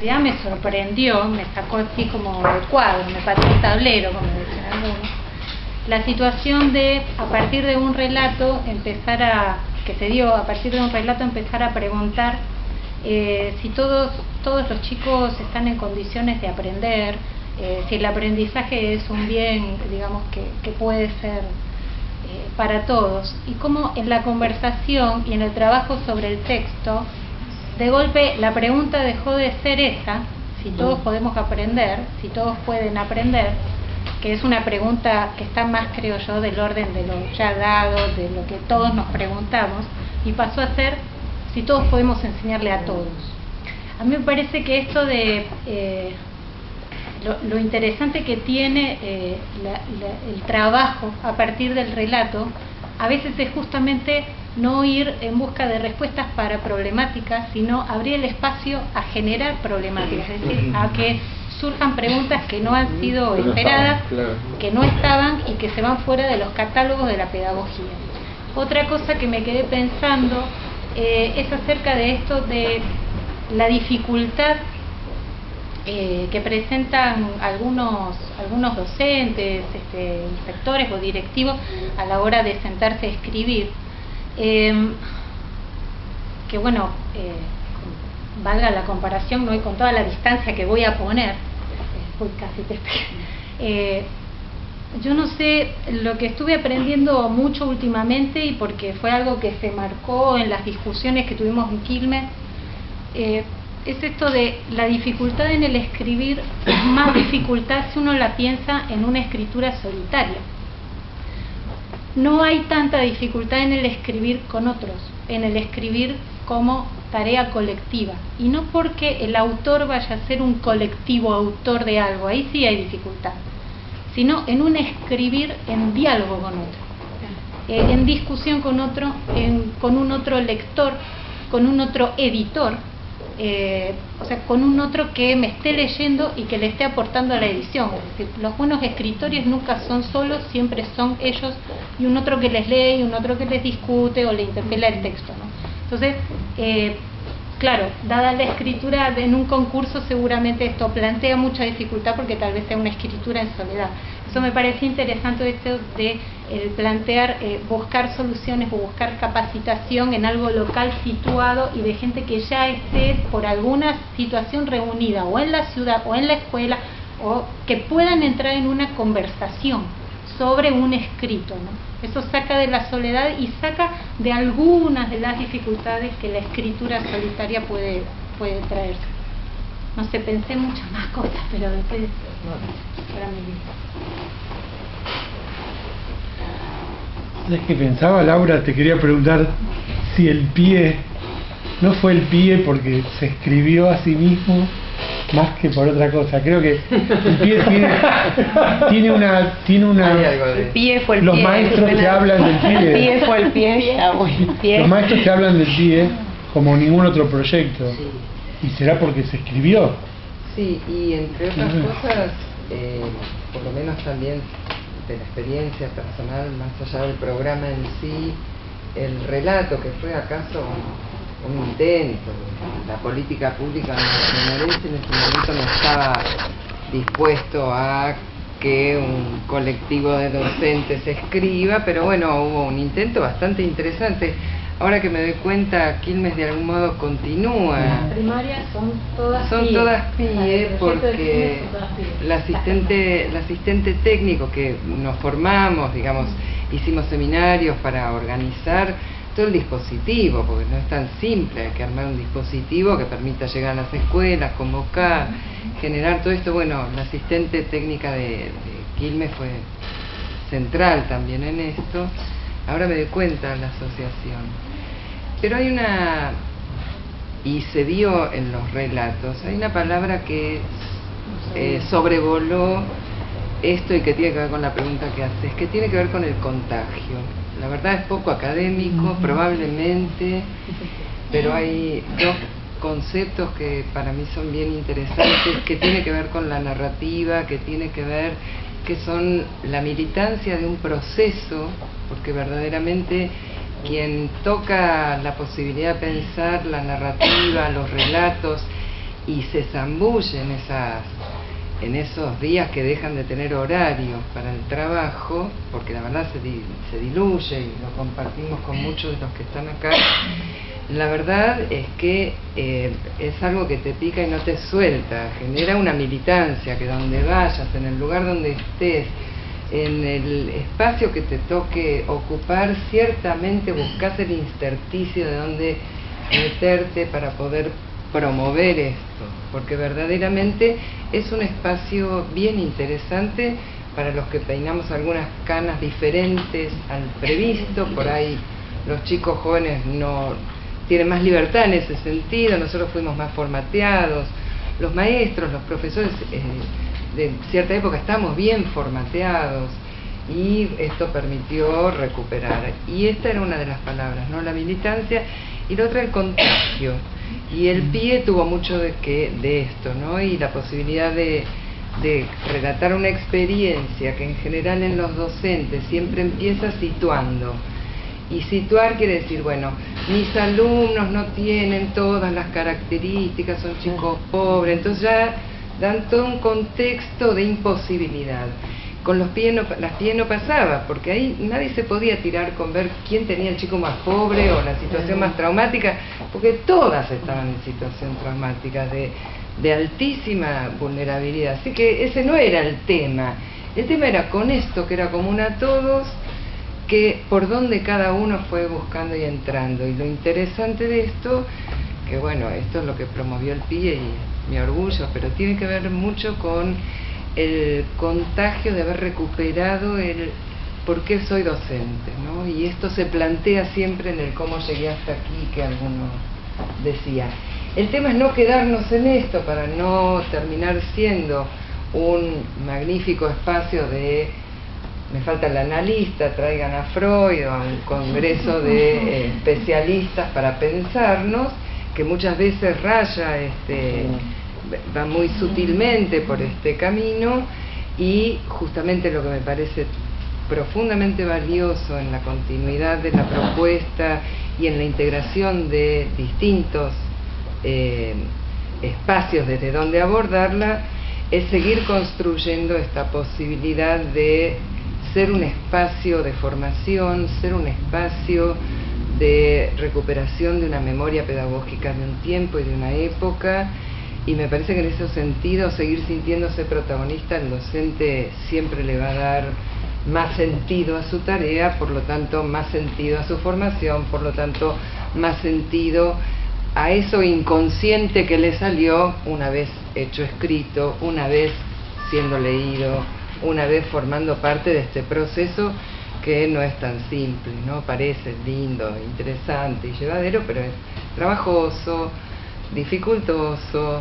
realidad me sorprendió, me sacó así como del cuadro, me pateó el tablero, como dicen algunos, la situación de, a partir de un relato, que se dio, a partir de un relato empezar a preguntar si todos los chicos están en condiciones de aprender, si el aprendizaje es un bien, digamos, que puede ser para todos, y cómo en la conversación y en el trabajo sobre el texto, de golpe la pregunta dejó de ser esa, si todos podemos aprender, si todos pueden aprender, que es una pregunta que está más, creo yo, del orden de lo ya dado, de lo que todos nos preguntamos, y pasó a ser si todos podemos enseñarle a todos. A mí me parece que esto de lo interesante que tiene el trabajo a partir del relato, a veces es justamente no ir en busca de respuestas para problemáticas, sino abrir el espacio a generar problemáticas, es decir, a que surjan preguntas que no han sido esperadas, que no estaban y que se van fuera de los catálogos de la pedagogía. Otra cosa que me quedé pensando es acerca de esto de la dificultad que presentan algunos docentes, inspectores o directivos a la hora de sentarse a escribir, que bueno, valga la comparación, ¿no? Y con toda la distancia que voy a poner, yo no sé, lo que estuve aprendiendo mucho últimamente, y porque fue algo que se marcó en las discusiones que tuvimos en Quilmes, es esto de la dificultad en el escribir, es más dificultad si uno la piensa en una escritura solitaria. No hay tanta dificultad en el escribir con otros, en el escribir como tarea colectiva, y no porque el autor vaya a ser un colectivo autor de algo, ahí sí hay dificultad, sino en un escribir en diálogo con otro, en discusión con otro, con un otro lector, con un otro editor, o sea, con un otro que me esté leyendo y que le esté aportando a la edición. Es decir, los buenos escritores nunca son solos, siempre son ellos y un otro que les lee y un otro que les discute o le interpela el texto, ¿no? Entonces, claro, dada la escritura en un concurso, seguramente esto plantea mucha dificultad porque tal vez sea una escritura en soledad. Eso me parecía interesante, esto de plantear, buscar soluciones o buscar capacitación en algo local situado y de gente que ya esté por alguna situación reunida o en la ciudad o en la escuela, o que puedan entrar en una conversación sobre un escrito, ¿no? Eso saca de la soledad y saca de algunas de las dificultades que la escritura solitaria puede traerse. No sé, pensé muchas más cosas, pero después para mi vida. ¿Sabes qué pensaba, Laura? Te quería preguntar si el pie no fue el pie porque se escribió a sí mismo más que por otra cosa. Creo que el pie tiene una el pie fue el los pie, maestros te hablan del pie. El pie fue el pie, Los maestros te hablan del pie como ningún otro proyecto. Sí. ¿Y será porque se escribió? Sí, y entre otras cosas, por lo menos también de la experiencia personal, más allá del programa en sí, el relato que fue acaso un intento, la política pública me merece, en ese momento no estaba dispuesto a que un colectivo de docentes escriba, pero bueno, hubo un intento bastante interesante. Ahora que me doy cuenta, Quilmes de algún modo continúa. Las primarias son todas PIE, porque la asistente técnico que nos formamos, digamos, hicimos seminarios para organizar todo el dispositivo, porque no es tan simple, hay que armar un dispositivo que permita llegar a las escuelas, convocar, generar todo esto. Bueno, la asistente técnica de Quilmes fue central también en esto. Ahora me doy cuenta la asociación. Pero hay una, y se dio en los relatos, hay una palabra que sobrevoló esto y que tiene que ver con la pregunta que haces, que tiene que ver con el contagio. La verdad es poco académico, probablemente, pero hay dos conceptos que para mí son bien interesantes, que tiene que ver con la narrativa, que tiene que ver, que son la militancia de un proceso, porque verdaderamente quien toca la posibilidad de pensar la narrativa, los relatos y se zambulle en esos días que dejan de tener horario para el trabajo, porque la verdad se diluye y lo compartimos con muchos de los que están acá. La verdad es que es algo que te pica y no te suelta, genera una militancia que donde vayas, en el lugar donde estés, en el espacio que te toque ocupar, ciertamente buscas el intersticio de donde meterte para poder promover esto, porque verdaderamente es un espacio bien interesante para los que peinamos algunas canas diferentes al previsto. Por ahí los chicos jóvenes no tienen más libertad en ese sentido, nosotros fuimos más formateados, los maestros, los profesores de cierta época estamos bien formateados, y esto permitió recuperar. Y esta era una de las palabras, ¿no? La militancia, y la otra el contagio. Y el PIE tuvo mucho de esto, ¿no? Y la posibilidad de relatar una experiencia que en general en los docentes siempre empieza situando. Y situar quiere decir, bueno, mis alumnos no tienen todas las características, son chicos pobres, entonces ya dan todo un contexto de imposibilidad. Con las PIE no pasaba, porque ahí nadie se podía tirar con ver quién tenía el chico más pobre o la situación más traumática, porque todas estaban en situación traumática de altísima vulnerabilidad. Así que ese no era el tema era con esto que era común a todos, que por donde cada uno fue buscando y entrando. Y lo interesante de esto, que bueno, esto es lo que promovió el PIE y mi orgullo, pero tiene que ver mucho con el contagio de haber recuperado el por qué soy docente, ¿no? Y esto se plantea siempre en el cómo llegué hasta aquí, que alguno decía. El tema es no quedarnos en esto para no terminar siendo un magnífico espacio de, me falta el analista, traigan a Freud o a un congreso de especialistas para pensarnos, que muchas veces raya va muy sutilmente por este camino, y justamente lo que me parece profundamente valioso en la continuidad de la propuesta y en la integración de distintos espacios desde donde abordarla, es seguir construyendo esta posibilidad de ser un espacio de formación, ser un espacio de recuperación de una memoria pedagógica de un tiempo y de una época. Y me parece que en ese sentido, seguir sintiéndose protagonista, el docente siempre le va a dar más sentido a su tarea, por lo tanto más sentido a su formación, por lo tanto más sentido a eso inconsciente que le salió una vez hecho escrito, una vez siendo leído, una vez formando parte de este proceso que no es tan simple, ¿no? Parece lindo, interesante y llevadero, pero es trabajoso, dificultoso,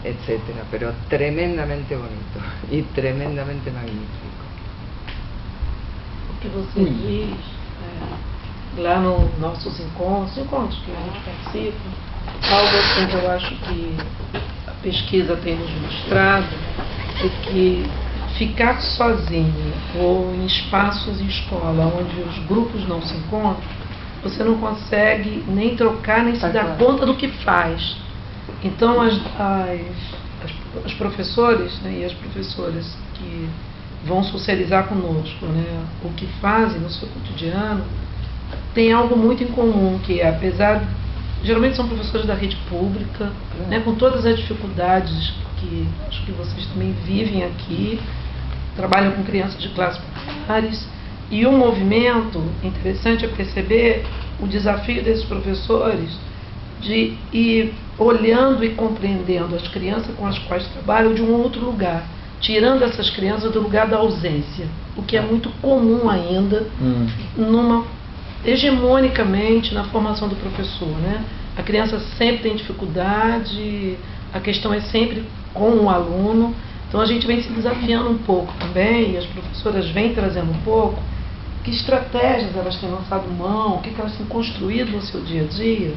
etcétera, pero tremendamente bonito e tremendamente magnífico. O que você diz lá nos nossos encontros que a gente participa, algo assim que eu acho que a pesquisa tem nos mostrado é que ficar sozinho ou em espaços em escola onde os grupos não se encontram, você não consegue nem trocar, nem se dar conta do que faz. Então, as professores, né, e as professoras que vão socializar conosco, né, o que fazem no seu cotidiano, tem algo muito em comum, que é, apesar, geralmente são professores da rede pública, né, com todas as dificuldades que acho que vocês também vivem aqui, trabalham com crianças de classes populares, e o movimento, interessante é perceber o desafio desses professores de ir olhando e compreendendo as crianças com as quais trabalham de um outro lugar, tirando essas crianças do lugar da ausência, o que é muito comum ainda, hegemonicamente na formação do professor, né? A criança sempre tem dificuldade, a questão é sempre com o aluno, então a gente vem se desafiando um pouco também, e as professoras vêm trazendo um pouco, que estratégias elas têm lançado mão, o que elas têm construído no seu dia a dia,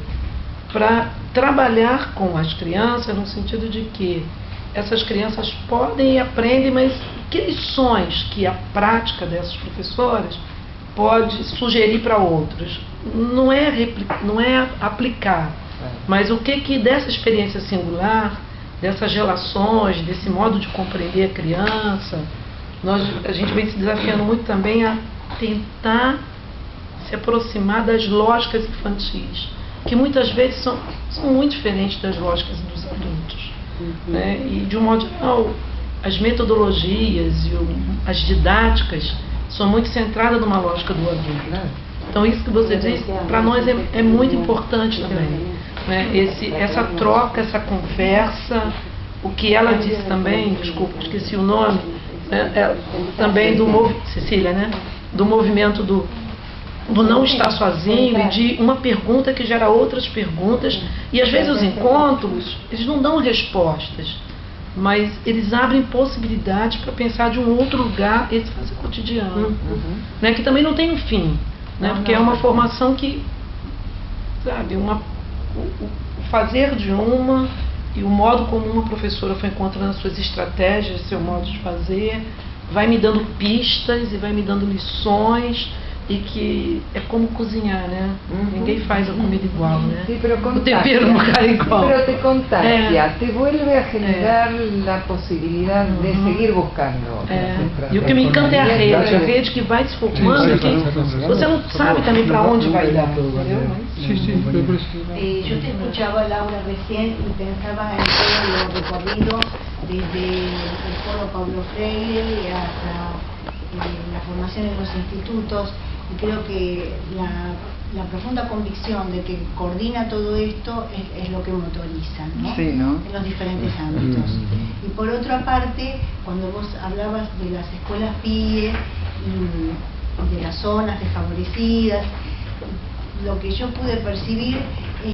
para trabalhar com as crianças, no sentido de que essas crianças podem e aprendem, mas que lições que a prática dessas professoras pode sugerir para outros? Não é aplicar, mas o que dessa experiência singular dessas relações, desse modo de compreender a criança. A gente vem se desafiando muito também a tentar se aproximar das lógicas infantis, que muitas vezes são muito diferentes das lógicas dos adultos. Né? E, de um modo geral, as metodologias e as didáticas são muito centradas numa lógica do adulto. Então, isso que você disse, para nós é muito importante também. Né? Essa troca, essa conversa, o que ela disse também, desculpa, esqueci o nome, né? Também Cecília, né? Do movimento do não estar sozinho e de uma pergunta que gera outras perguntas. E às vezes os encontros, eles não dão respostas, mas eles abrem possibilidades para pensar de um outro lugar esse fazer cotidiano, né? Que também não tem um fim, né? Porque é uma formação que, sabe, o fazer de uma e o modo como uma professora foi encontrando as suas estratégias, seu modo de fazer, vai me dando pistas e vai me dando lições. Y que es como cocinar, ¿no? Ninguém faz a comida igual, ¿no? Sí, pero o tempero no cae igual. Pero te contagia, te vuelve a generar la posibilidad de seguir buscando. E o que me encanta é a rede que vai se formando, que você não sabe também para onde vai dar, entendeu? Yo te escuchaba, Laura, recién y pensaba en todos los recorridos desde el foro Paulo Freire hasta la formación en los institutos, y creo que la profunda convicción de que coordina todo esto es lo que motoriza, ¿no? Sí, ¿no? En los diferentes ámbitos. Y por otra parte, cuando vos hablabas de las escuelas PIE y de las zonas desfavorecidas, lo que yo pude percibir